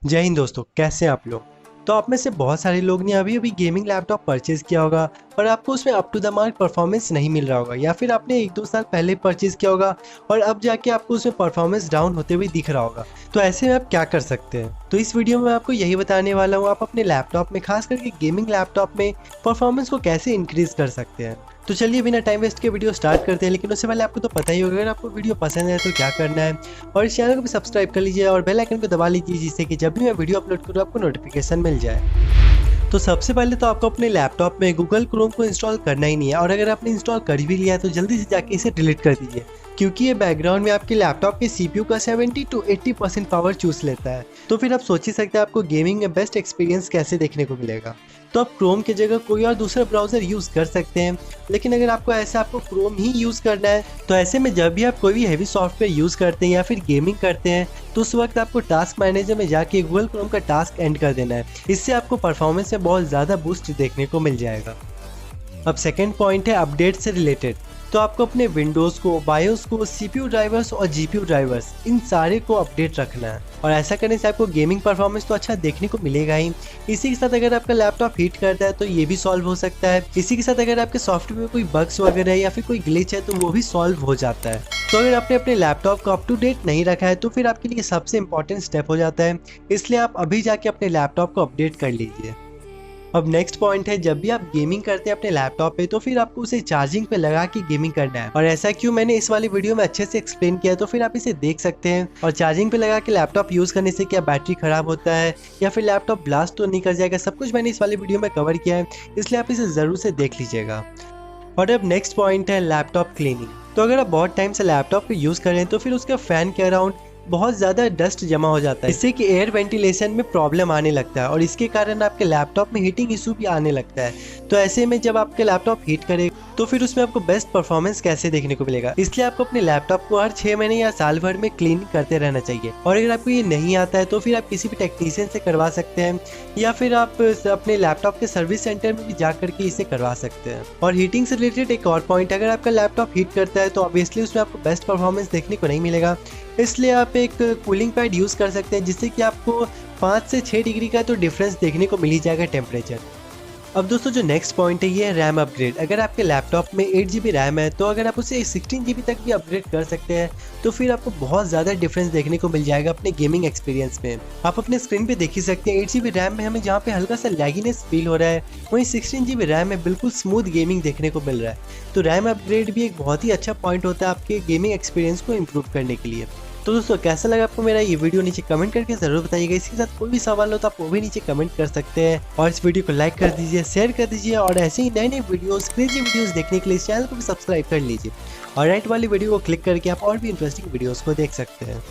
जय हिंद दोस्तों, कैसे हैं आप लोग। तो आप में से बहुत सारे लोग ने अभी अभी गेमिंग लैपटॉप परचेज किया होगा और आपको उसमें up to the mark performance नहीं मिल रहा होगा, या फिर आपने 1-2 साल पहले परचेज किया होगा और अब जाके आपको उसमें परफॉर्मेंस डाउन होते हुए दिख रहा होगा। तो ऐसे में आप क्या कर सकते हैं, तो इस वीडियो में मैं आपको यही बताने वाला हूँ आप अपने लैपटॉप में, खास करके गेमिंग लैपटॉप में परफॉर्मेंस को कैसे इंक्रीज कर सकते हैं। तो चलिए बिना टाइम वेस्ट के वीडियो स्टार्ट करते हैं। लेकिन उससे पहले आपको तो पता ही होगा, अगर आपको वीडियो पसंद है तो क्या करना है, और इस चैनल को भी सब्सक्राइब कर लीजिए और बेल आइकन को दबा लीजिए, जिससे कि जब भी मैं वीडियो अपलोड करूँ आपको नोटिफिकेशन मिल जाए। तो सबसे पहले तो आपको अपने लैपटॉप में गूगल क्रोम को इंस्टॉल करना ही नहीं है, और अगर आपने इंस्टॉल कर भी लिया है तो जल्दी से जाके इसे डिलीट कर दीजिए, क्योंकि ये बैकग्राउंड में आपके लैपटॉप के सीपीयू का 70 to 80% पावर चूस लेता है। तो फिर आप सोच ही सकते हैं आपको गेमिंग में बेस्ट एक्सपीरियंस कैसे देखने को मिलेगा। तो आप क्रोम की जगह कोई और दूसरा ब्राउज़र यूज़ कर सकते हैं, लेकिन अगर आपको क्रोम ही यूज़ करना है तो ऐसे में जब भी आप कोई भी हैवी सॉफ्टवेयर यूज़ करते हैं या फिर गेमिंग करते हैं तो उस वक्त आपको टास्क मैनेजर में जाके गूगल क्रोम का टास्क एंड कर देना है। इससे आपको परफॉर्मेंस में बहुत ज़्यादा बूस्ट देखने को मिल जाएगा। अब सेकेंड पॉइंट है अपडेट से रिलेटेड। तो आपको अपने विंडोज़ को, बायोस को, सीपीयू ड्राइवर्स और जीपीयू ड्राइवर्स, इन सारे को अपडेट रखना है, और ऐसा करने से आपको गेमिंग परफॉर्मेंस तो अच्छा देखने को मिलेगा ही। इसी के साथ अगर आपका लैपटॉप हीट करता है तो ये भी सॉल्व हो सकता है। इसी के साथ अगर आपके सॉफ्टवेयर में कोई बग्स वगैरह है या फिर कोई ग्लिच है तो वो भी सॉल्व हो जाता है। तो अगर आपने अपने लैपटॉप को अप टू डेट नहीं रखा है तो फिर आपके लिए सबसे इंपॉर्टेंट स्टेप हो जाता है, इसलिए आप अभी जाके अपने लैपटॉप को अपडेट कर लीजिए। अब नेक्स्ट पॉइंट है, जब भी आप गेमिंग करते हैं अपने लैपटॉप पे तो फिर आपको उसे चार्जिंग पे लगा के गेमिंग करना है, और ऐसा क्यों मैंने इस वाली वीडियो में अच्छे से एक्सप्लेन किया है, तो फिर आप इसे देख सकते हैं। और चार्जिंग पे लगा के लैपटॉप यूज़ करने से क्या बैटरी खराब होता है या फिर लैपटॉप ब्लास्ट तो नहीं कर जाएगा, सब कुछ मैंने इस वाली वीडियो में कवर किया है, इसलिए आप इसे ज़रूर से देख लीजिएगा। और अब नेक्स्ट पॉइंट है लैपटॉप क्लीनिंग। तो अगर आप बहुत टाइम से लैपटॉप को यूज़ करें तो फिर उसका फ़ैन के अराउंड बहुत ज़्यादा डस्ट जमा हो जाता है, इससे कि एयर वेंटिलेशन में प्रॉब्लम आने लगता है और इसके कारण आपके लैपटॉप में हीटिंग इशू भी आने लगता है। तो ऐसे में जब आपके लैपटॉप हीट करे तो फिर उसमें आपको बेस्ट परफॉर्मेंस कैसे देखने को मिलेगा, इसलिए आपको अपने लैपटॉप को हर 6 महीने या साल भर में क्लीन करते रहना चाहिए। और अगर आपको ये नहीं आता है तो फिर आप किसी भी टेक्नीशियन से करवा सकते हैं, या फिर आप अपने लैपटॉप के सर्विस सेंटर में भी जा करके इसे करवा सकते हैं। और हीटिंग से रिलेटेड एक और पॉइंट, अगर आपका लैपटॉप हीट करता है तो ऑब्वियसली उसमें आपको बेस्ट परफॉर्मेंस देखने को नहीं मिलेगा, इसलिए आप एक कूलिंग पैड यूज़ कर सकते हैं, जिससे कि आपको 5 से 6 डिग्री का तो डिफरेंस देखने को मिल ही जाएगा टेम्परेचर। अब दोस्तों जो नेक्स्ट पॉइंट है ये है रैम अपग्रेड। अगर आपके लैपटॉप में 8 GB रैम है तो अगर आप उसे 16 GB तक भी अपग्रेड कर सकते हैं तो फिर आपको बहुत ज़्यादा डिफरेंस देखने को मिल जाएगा अपने गेमिंग एक्सपीरियंस में। आप अपने स्क्रीन पे देख ही सकते हैं 8 GB रैम में हमें जहाँ पे हल्का सा लैगीनेस फील हो रहा है, वहीं 16 GB रैम में बिल्कुल स्मूथ गेमिंग देखने को मिल रहा है। तो रैम अपग्रेड भी एक बहुत ही अच्छा पॉइंट होता है आपके गेमिंग एक्सपीरियंस को इम्प्रूव करने के लिए। तो दोस्तों कैसा लगा आपको मेरा ये वीडियो, नीचे कमेंट करके ज़रूर बताइएगा। इसके साथ कोई भी सवाल हो तो आप वो भी नीचे कमेंट कर सकते हैं, और इस वीडियो को लाइक कर दीजिए, शेयर कर दीजिए, और ऐसे ही नए नए वीडियोस, क्रेजी वीडियोस देखने के लिए इस चैनल को भी सब्सक्राइब कर लीजिए, और राइट वाली वीडियो को क्लिक करके आप और भी इंटरेस्टिंग वीडियोस को देख सकते हैं।